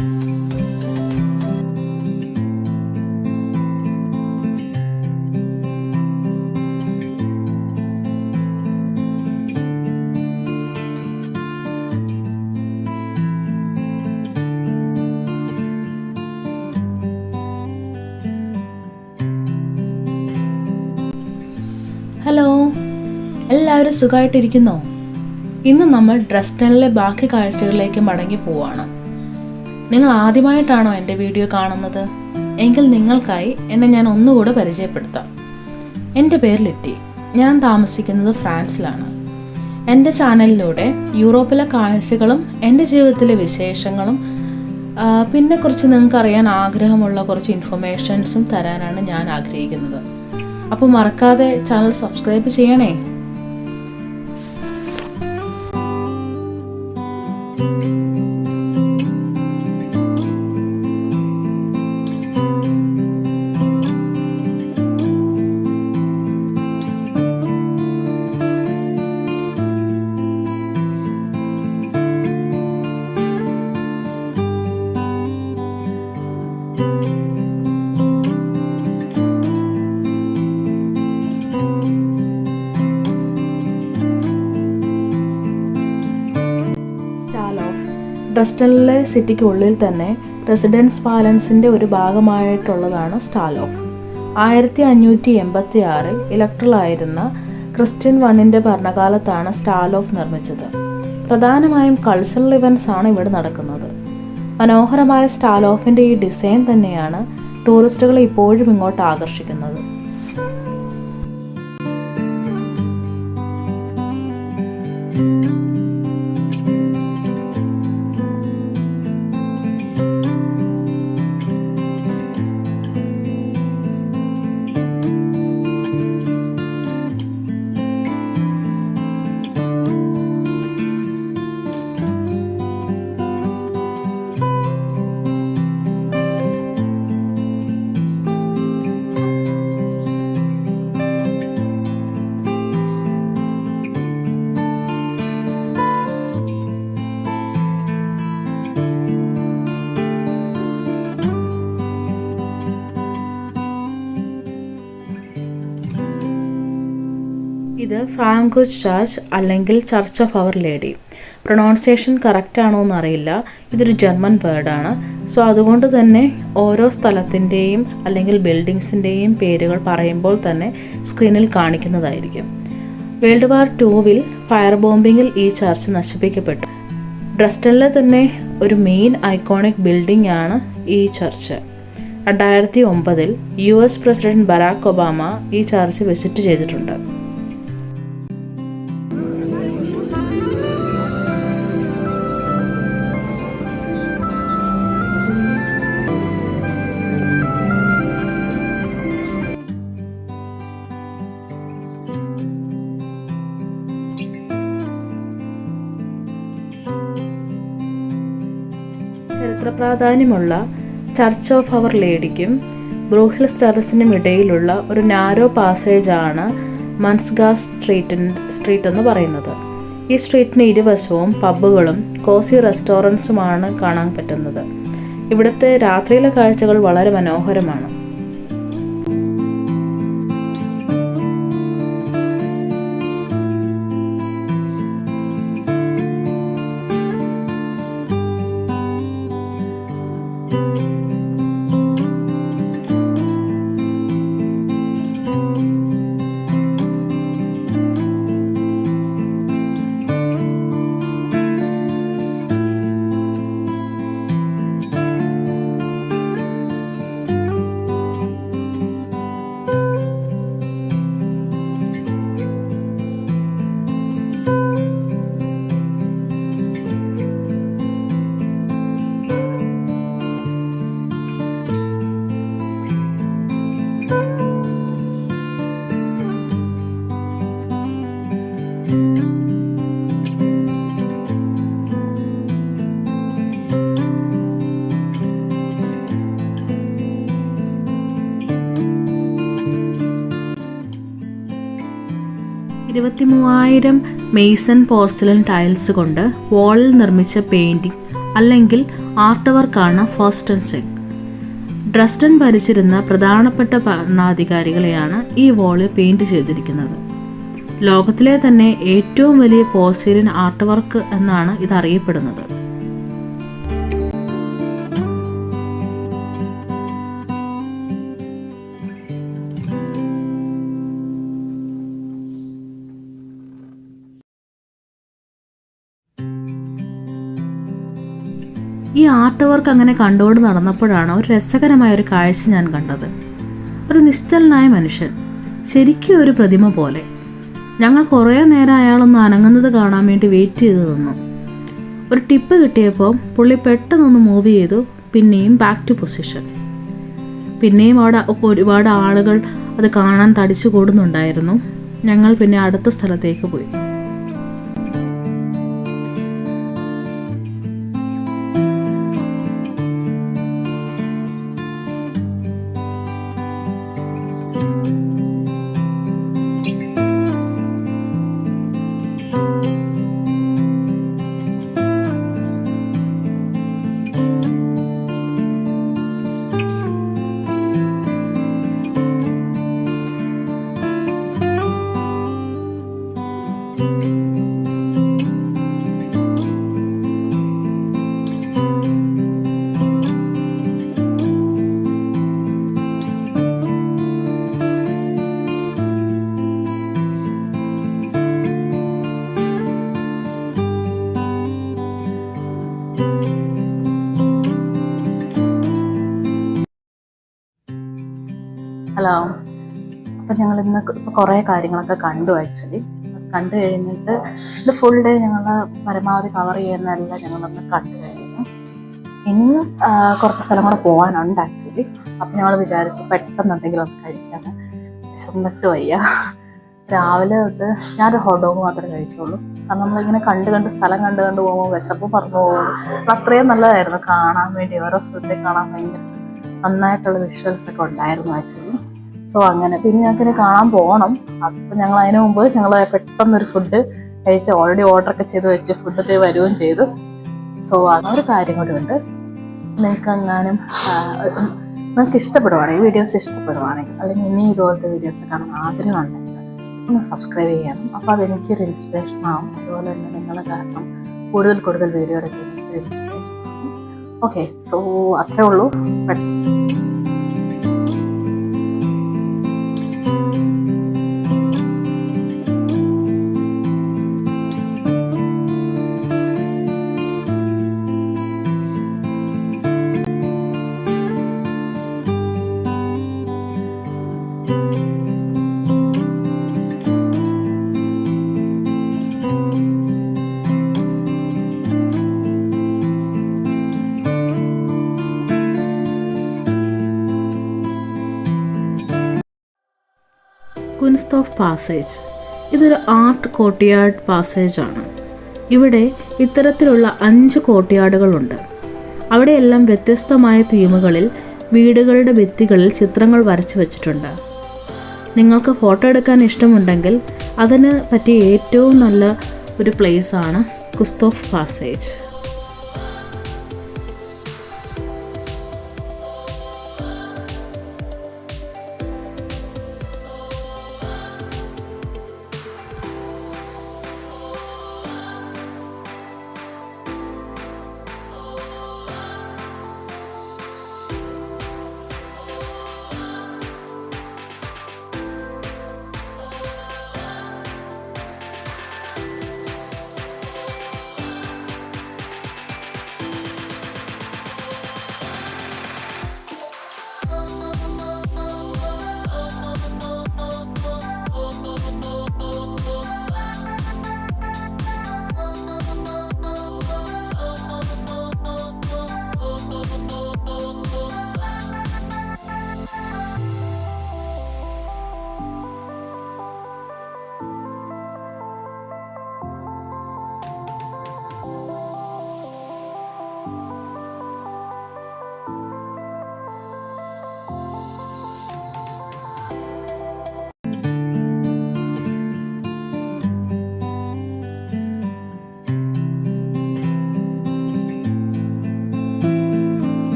Hello, എല്ലാവരും സുഖമായിട്ടിരിക്കുന്നോ? ഇന്ന് നമ്മൾ ഡ്രസ്റ്റനിലെ ബാക്കി കാഴ്ചകളിലേക്ക് മടങ്ങി പോവാണ്. നിങ്ങൾ ആദ്യമായിട്ടാണോ എൻ്റെ വീഡിയോ കാണുന്നത്? എങ്കിൽ നിങ്ങൾക്കായി എന്നെ ഞാൻ ഒന്നുകൂടെ പരിചയപ്പെടുത്താം. എൻ്റെ പേര് ലിറ്റി. ഞാൻ താമസിക്കുന്നത് ഫ്രാൻസിലാണ്. എൻ്റെ ചാനലിലൂടെ യൂറോപ്പിലെ കാഴ്ചകളും എൻ്റെ ജീവിതത്തിലെ വിശേഷങ്ങളും പിന്നെ കുറച്ച് നിങ്ങൾക്കറിയാൻ ആഗ്രഹമുള്ള കുറച്ച് ഇൻഫർമേഷൻസും തരാനാണ് ഞാൻ ആഗ്രഹിക്കുന്നത്. അപ്പോൾ മറക്കാതെ ചാനൽ സബ്സ്ക്രൈബ് ചെയ്യണേ. ഡ്രസ്റ്റനിലെ സിറ്റിക്ക് ഉള്ളിൽ തന്നെ റെസിഡൻസ് പാലൻസിൻ്റെ ഒരു ഭാഗമായിട്ടുള്ളതാണ് സ്റ്റാലോഫ്. 1586 ഇലക്ടറായിരുന്ന ക്രിസ്റ്റ്യൻ വണ്ണിൻ്റെ ഭരണകാലത്താണ് സ്റ്റാലോഫ് നിർമ്മിച്ചത്. പ്രധാനമായും കൾച്ചറൽ ഇവൻറ്റ്സ് ആണ് ഇവിടെ നടക്കുന്നത്. മനോഹരമായ സ്റ്റാലോഫിൻ്റെ ഈ ഡിസൈൻ തന്നെയാണ് ടൂറിസ്റ്റുകളെ ഇപ്പോഴും ഇങ്ങോട്ട് ആകർഷിക്കുന്നത്. ഇത് ഫ്രാങ്കോസ് ചർച്ച് അല്ലെങ്കിൽ church of our lady. Pronunciation correct ആണോ എന്നറിയില്ല. ഇതൊരു ജർമ്മൻ വേർഡാണ്. സോ അതുകൊണ്ട് തന്നെ ഓരോ സ്ഥലത്തിൻ്റെയും അല്ലെങ്കിൽ ബിൽഡിങ്സിൻ്റെയും പേരുകൾ പറയുമ്പോൾ തന്നെ സ്ക്രീനിൽ കാണിക്കുന്നതായിരിക്കും. വേൾഡ് വാർ 2 ഫയർ ബോംബിങ്ങിൽ ഈ ചർച്ച് നശിപ്പിക്കപ്പെട്ടു. ഡ്രസ്റ്റനിലെ തന്നെ ഒരു മെയിൻ ഐക്കോണിക് ബിൽഡിംഗ് ആണ് ഈ church. 2009 US president Barack Obama ഈ ചർച്ച് വിസിറ്റ് ചെയ്തിട്ടുണ്ട്. ചരിത്ര പ്രാധാന്യമുള്ള ചർച്ച് ഓഫ് അവർ ലേഡിക്കും ബ്രൂഹിൽസ് ടെറസിനും ഇടയിലുള്ള ഒരു നാരോ പാസേജാണ് മൻസ്ഗാസ് സ്ട്രീറ്റ് എന്ന് പറയുന്നത്. ഈ സ്ട്രീറ്റിന് ഇരുവശവും പബ്ബുകളും കോസി റെസ്റ്റോറൻറ്റ്സുമാണ് കാണാൻ പറ്റുന്നത്. ഇവിടുത്തെ രാത്രിയിലെ കാഴ്ചകൾ വളരെ മനോഹരമാണ്. (23,000 മെയ്സൺ പോർസലൻ ടൈൽസ് കൊണ്ട് വാളിൽ നിർമ്മിച്ച പെയിൻറ്റിംഗ് അല്ലെങ്കിൽ ആർട്ട് വർക്കാണ് ഫാസ്റ്റൻസിംഗ്. ഡ്രസ്ഡൻ ഭരിച്ചിരുന്ന പ്രധാനപ്പെട്ട ഭരണാധികാരികളെയാണ് ഈ വോളിൽ പെയിൻറ് ചെയ്തിരിക്കുന്നത്. ലോകത്തിലെ തന്നെ ഏറ്റവും വലിയ പോർസിലിൻ ആർട്ട് വർക്ക് എന്നാണ് ഇത് അറിയപ്പെടുന്നത്. ഈ ആർട്ട് വർക്ക് അങ്ങനെ കണ്ടുകൊണ്ട് നടന്നപ്പോഴാണ് ഒരു രസകരമായ ഒരു കാഴ്ച ഞാൻ കണ്ടത്. ഒരു നിശ്ചലനായ മനുഷ്യൻ, ശരിക്കും ഒരു പ്രതിമ പോലെ. ഞങ്ങൾ കുറേ നേരം അയാളൊന്ന് അനങ്ങുന്നത് കാണാൻ വേണ്ടി വെയിറ്റ് ചെയ്ത് നിന്നു. ഒരു ടിപ്പ് കിട്ടിയപ്പോൾ പുള്ളി പെട്ടെന്നൊന്ന് മൂവ് ചെയ്തു, പിന്നെയും ബാക്ക് ടു പൊസിഷൻ. പിന്നെയും അവിടെ ഒരുപാട് ആളുകൾ അത് കാണാൻ തടിച്ചു കൂടുന്നുണ്ടായിരുന്നു. ഞങ്ങൾ പിന്നെ അടുത്ത സ്ഥലത്തേക്ക് പോയി. ഹലോ. അപ്പം ഞങ്ങൾ ഇന്ന് ഇപ്പോൾ കുറേ കാര്യങ്ങളൊക്കെ കണ്ടു. ആക്ച്വലി കണ്ടു കഴിഞ്ഞിട്ട് ഇത് ഫുൾ ഡേ ഞങ്ങൾ പരമാവധി കവർ ചെയ്യുന്നതെല്ലാം ഞങ്ങളൊന്ന് കണ്ടു കഴിഞ്ഞു. ഇനിയും കുറച്ച് സ്ഥലം കൂടെ പോകാനുണ്ട് ആക്ച്വലി. അപ്പം ഞങ്ങൾ വിചാരിച്ചു പെട്ടെന്ന് എന്തെങ്കിലും ഒന്ന് കഴിക്കാൻ. വിശന്നിട്ട് വയ്യ. രാവിലെ തൊട്ട് ഞാനൊരു ഹോട്ട് ഡോഗ് മാത്രമേ കഴിച്ചുള്ളൂ. കാരണം നമ്മളിങ്ങനെ കണ്ട് സ്ഥലം കണ്ട് പോകുമ്പോൾ വിശപ്പ് പറഞ്ഞു പോകും. അത്രയും നല്ലതായിരുന്നു കാണാൻ വേണ്ടി. ഓരോ സ്ഥലത്തേക്ക് കാണാൻ ഭയങ്കര നന്നായിട്ടുള്ള വിഷ്വൽസ് ഒക്കെ ഉണ്ടായിരുന്നു ആക്ച്വലി. സോ അങ്ങനെ പിന്നെ ഞങ്ങൾക്ക് കാണാൻ പോകണം. അപ്പം ഞങ്ങൾ അതിന് മുമ്പ് ഞങ്ങൾ പെട്ടെന്നൊരു ഫുഡ് കഴിച്ച് ഓൾറെഡി ഓർഡറൊക്കെ ചെയ്ത് വെച്ച് ഫുഡ് വരികയും ചെയ്തു. സോ അതൊരു കാര്യം കൂടി ഉണ്ട്. നിങ്ങൾക്ക് ഇഷ്ടപ്പെടുവാണെങ്കിൽ വീഡിയോസ് ഇഷ്ടപ്പെടുവാണെങ്കിൽ അല്ലെങ്കിൽ ഇനി ഇതുപോലത്തെ വീഡിയോസ് കാണാൻ ആഗ്രഹമുണ്ടെങ്കിൽ ഒന്ന് സബ്സ്ക്രൈബ് ചെയ്യണം. അപ്പോൾ അതെനിക്കൊരു ഇൻസ്പിറേഷൻ ആവും. അതുപോലെ തന്നെ നിങ്ങൾ കാരണം കൂടുതൽ വീഡിയോ എടുക്കാൻ എനിക്കൊരു ഇൻസ്പിറേഷൻ ആവും. ഓക്കെ, സോ അത്രേ ഉള്ളൂ. കുൻസ്തോഫ് പാസേജ് ഇതൊരു ആർട്ട് കോർട്ട്യാർഡ് പാസേജാണ്. ഇവിടെ ഇത്തരത്തിലുള്ള 5 കോർട്ട്യാർഡുകളുണ്ട്. അവിടെയെല്ലാം വ്യത്യസ്തമായ തീമുകളിൽ വീടുകളുടെ ഭിത്തികളിൽ ചിത്രങ്ങൾ വരച്ചു വച്ചിട്ടുണ്ട്. നിങ്ങൾക്ക് ഫോട്ടോ എടുക്കാൻ ഇഷ്ടമുണ്ടെങ്കിൽ അതിന് പറ്റിയ ഏറ്റവും നല്ല ഒരു പ്ലേസാണ് കുസ്തോഫ് പാസേജ്.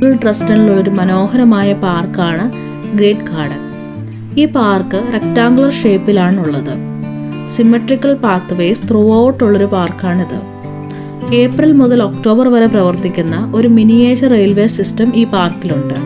ഡ്രസ്റ്റണിലൊരു മനോഹരമായ പാർക്കാണ് ഗ്രേറ്റ് ഗാർഡൻ. ഈ പാർക്ക് റെക്ടാങ്കുലർ ഷേപ്പിലാണുള്ളത്. സിമെട്രിക്കൽ പാത്വേസ് ത്രൂ ഔട്ട് ഉള്ളൊരു പാർക്കാണിത്. ഏപ്രിൽ മുതൽ ഒക്ടോബർ വരെ പ്രവർത്തിക്കുന്ന ഒരു മിനിയേച്ചർ റെയിൽവേ സിസ്റ്റം ഈ പാർക്കിലുണ്ട്.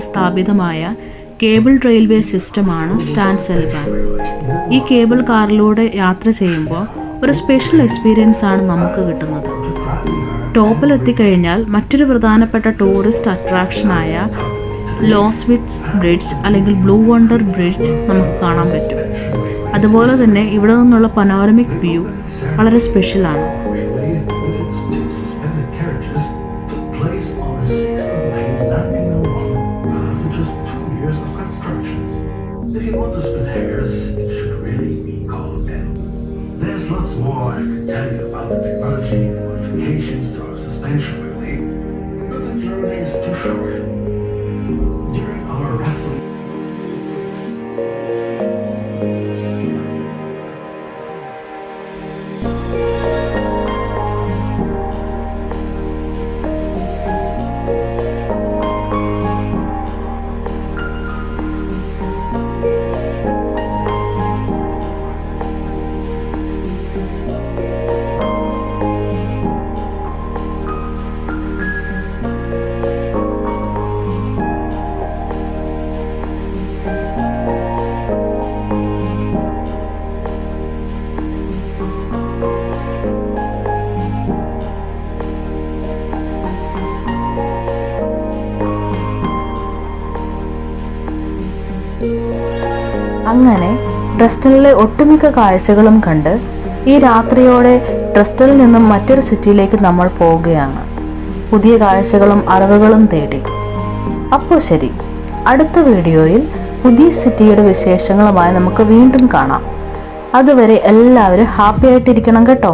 സ്ഥാപിതമായ കേബിൾ റെയിൽവേ സിസ്റ്റമാണ് സ്റ്റാൻസെൽബാൻ. ഈ കേബിൾ കാറിലൂടെ യാത്ര ചെയ്യുമ്പോൾ ഒരു സ്പെഷ്യൽ എക്സ്പീരിയൻസ് ആണ് നമുക്ക് കിട്ടുന്നത്. ടോപ്പിലെത്തിക്കഴിഞ്ഞാൽ മറ്റൊരു പ്രധാനപ്പെട്ട ടൂറിസ്റ്റ് അട്രാക്ഷനായ ലോസ്വിറ്റ്സ് ബ്രിഡ്ജ് അല്ലെങ്കിൽ ബ്ലൂ വണ്ടർ ബ്രിഡ്ജ് നമുക്ക് കാണാൻ പറ്റും. അതുപോലെ തന്നെ ഇവിടെ നിന്നുള്ള പനോരമിക് വ്യൂ വളരെ സ്പെഷ്യലാണ്. If you want to split hairs, it should really be called Ben. There's lots more I could tell you about the technology and modifications to our suspension railway, but the journey is too short. During our raffle, അങ്ങനെ ഡ്രസ്റ്റണിലെ ഒട്ടുമിക്ക കാഴ്ചകളും കണ്ട് ഈ രാത്രിയോടെ ഡ്രസ്റ്റണിൽ നിന്നും മറ്റൊരു സിറ്റിയിലേക്ക് നമ്മൾ പോവുകയാണ്, പുതിയ കാഴ്ചകളും അറിവുകളും തേടി. അപ്പോൾ ശരി, അടുത്ത വീഡിയോയിൽ പുതിയ സിറ്റിയുടെ വിശേഷങ്ങളുമായി നമുക്ക് വീണ്ടും കാണാം. അതുവരെ എല്ലാവരും ഹാപ്പി ആയിട്ടിരിക്കണം കേട്ടോ.